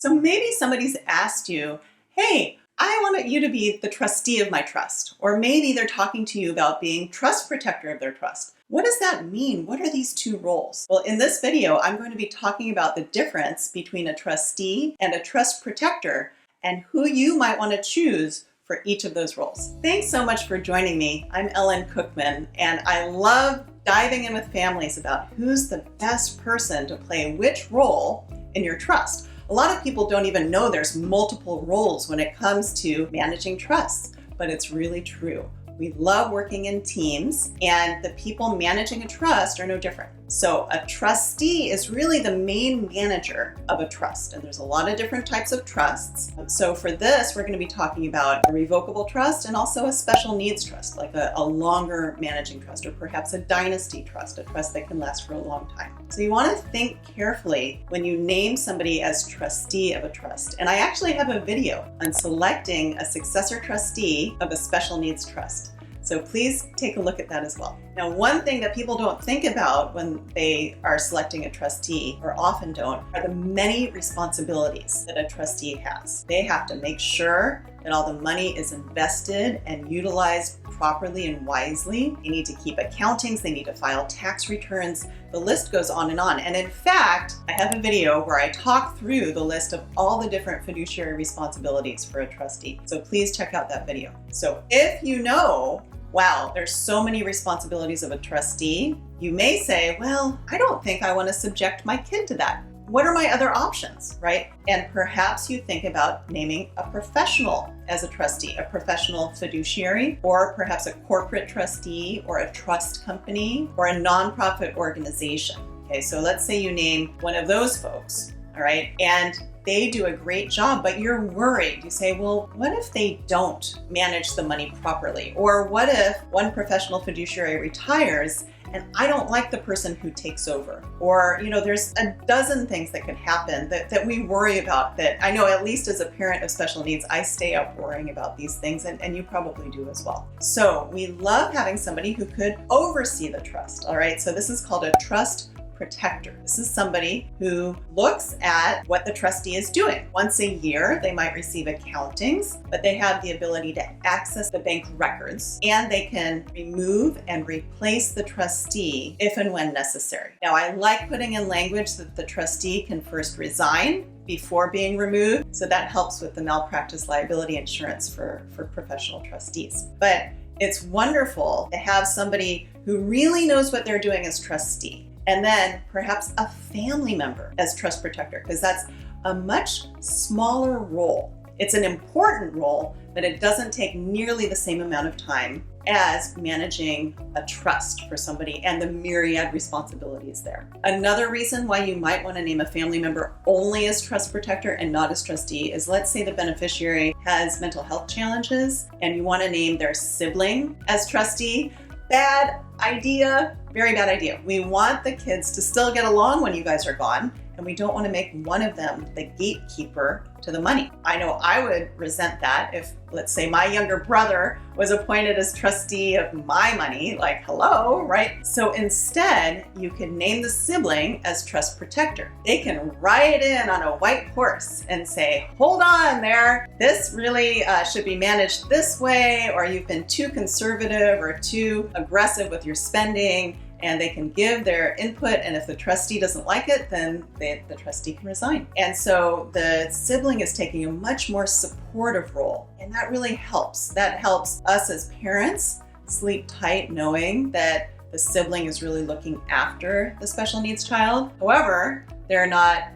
So maybe somebody's asked you, hey, I want you to be the trustee of my trust. Or maybe they're talking to you about being trust protector of their trust. What does that mean? What are these two roles? Well, in this video, I'm going to be talking about the difference between a trustee and a trust protector and who you might want to choose for each of those roles. Thanks so much for joining me. I'm Ellen Cookman, and I love diving in with families about who's the best person to play which role in your trust. A lot of people don't even know there's multiple roles when it comes to managing trusts, but it's really true. We love working in teams, and the people managing a trust are no different. So a trustee is really the main manager of a trust, and there's a lot of different types of trusts. So for this, we're going to be talking about a revocable trust and also a special needs trust, like a longer managing trust, or perhaps a dynasty trust, a trust that can last for a long time. So you want to think carefully when you name somebody as trustee of a trust. And I actually have a video on selecting a successor trustee of a special needs trust. So please take a look at that as well. Now, one thing that people don't think about when they are selecting a trustee, or often don't, are the many responsibilities that a trustee has. They have to make sure that all the money is invested and utilized properly and wisely. They need to keep accountings, they need to file tax returns. The list goes on and on. And in fact, I have a video where I talk through the list of all the different fiduciary responsibilities for a trustee. So please check out that video. So if you know, wow, there's so many responsibilities of a trustee, you may say, well, I don't think I want to subject my kid to that. What are my other options, right? And perhaps you think about naming a professional as a trustee, a professional fiduciary, or perhaps a corporate trustee, or a trust company, or a nonprofit organization. Okay, so let's say you name one of those folks, all right? And they do a great job, but you're worried. You say, well, what if they don't manage the money properly? Or what if one professional fiduciary retires and I don't like the person who takes over? Or, there's a dozen things that could happen that we worry about, that I know, at least as a parent of special needs, I stay up worrying about these things, and you probably do as well. So we love having somebody who could oversee the trust, all right? So this is called a trust protector. This is somebody who looks at what the trustee is doing. Once a year, they might receive accountings, but they have the ability to access the bank records, and they can remove and replace the trustee if and when necessary. Now, I like putting in language that the trustee can first resign before being removed, so that helps with the malpractice liability insurance for professional trustees. But it's wonderful to have somebody who really knows what they're doing as trustee, and then perhaps a family member as trust protector, because that's a much smaller role. It's an important role, but it doesn't take nearly the same amount of time as managing a trust for somebody and the myriad responsibilities there. Another reason why you might want to name a family member only as trust protector and not as trustee is, let's say the beneficiary has mental health challenges and you want to name their sibling as trustee. Bad idea, very bad idea. We want the kids to still get along when you guys are gone, and we don't want to make one of them the gatekeeper to the money. I know I would resent that if, let's say, my younger brother was appointed as trustee of my money, like, hello, right? So instead, you can name the sibling as trust protector. They can ride in on a white horse and say, hold on there, this really should be managed this way, or you've been too conservative or too aggressive with your spending, and they can give their input, and if the trustee doesn't like it, then the trustee can resign. And so the sibling is taking a much more supportive role, and that really helps. That helps us as parents sleep tight knowing that the sibling is really looking after the special needs child. However, they're not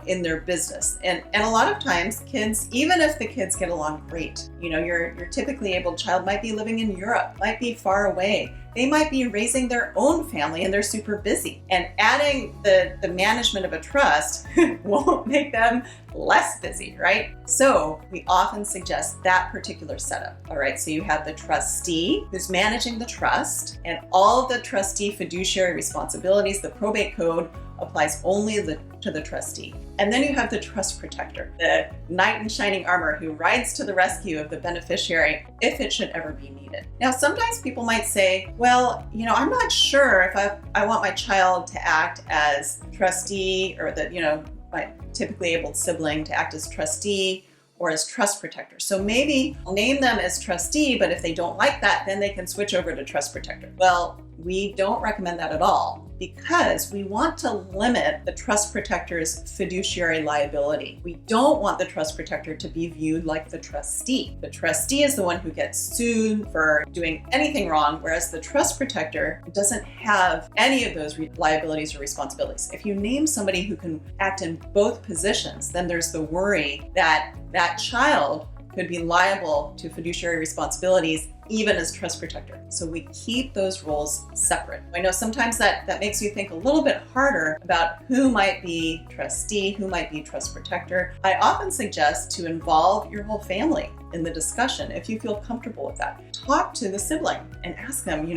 in their business. And a lot of times kids, even if the kids get along great, your typically abled child might be living in Europe, might be far away. They might be raising their own family and they're super busy. And adding the management of a trust won't make them less busy, right? So we often suggest that particular setup. All right, so you have the trustee who's managing the trust, and all of the trustee fiduciary responsibilities, the probate code applies only to the trustee. And then you have the trust protector, the knight in shining armor who rides to the rescue of the beneficiary if it should ever be needed. Now, sometimes people might say, well, I'm not sure if I want my child to act as trustee, or that, typically abled sibling to act as trustee or as trust protector. So maybe I'll name them as trustee, but if they don't like that, then they can switch over to trust protector. Well, we don't recommend that at all, because we want to limit the trust protector's fiduciary liability. We don't want the trust protector to be viewed like the trustee. The trustee is the one who gets sued for doing anything wrong, whereas the trust protector doesn't have any of those liabilities or responsibilities. If you name somebody who can act in both positions, then there's the worry that that child could be liable to fiduciary responsibilities even as trust protector. So we keep those roles separate. I know sometimes that makes you think a little bit harder about who might be trustee, who might be trust protector. I often suggest to involve your whole family in the discussion if you feel comfortable with that. Talk to the sibling and ask them,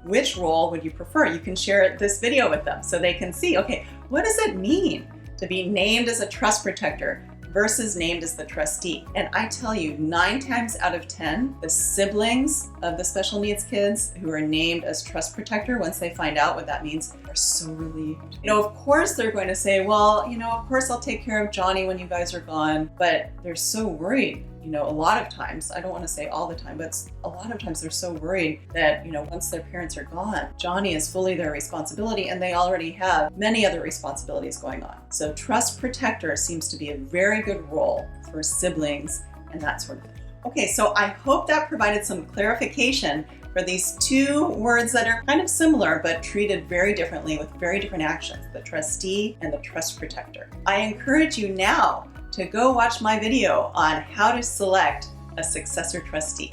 which role would you prefer? You can share this video with them so they can see, okay, what does it mean to be named as a trust protector versus named as the trustee? And I tell you, 9 times out of 10, the siblings of the special needs kids who are named as trust protector, once they find out what that means, are so relieved. Of course they're going to say, well, of course I'll take care of Johnny when you guys are gone, but they're so worried. A lot of times, I don't want to say all the time, but a lot of times they're so worried that, once their parents are gone, Johnny is fully their responsibility and they already have many other responsibilities going on. So trust protector seems to be a very good role for siblings and that sort of thing. Okay, so I hope that provided some clarification for these two words that are kind of similar but treated very differently with very different actions, the trustee and the trust protector. I encourage you now to go watch my video on how to select a successor trustee.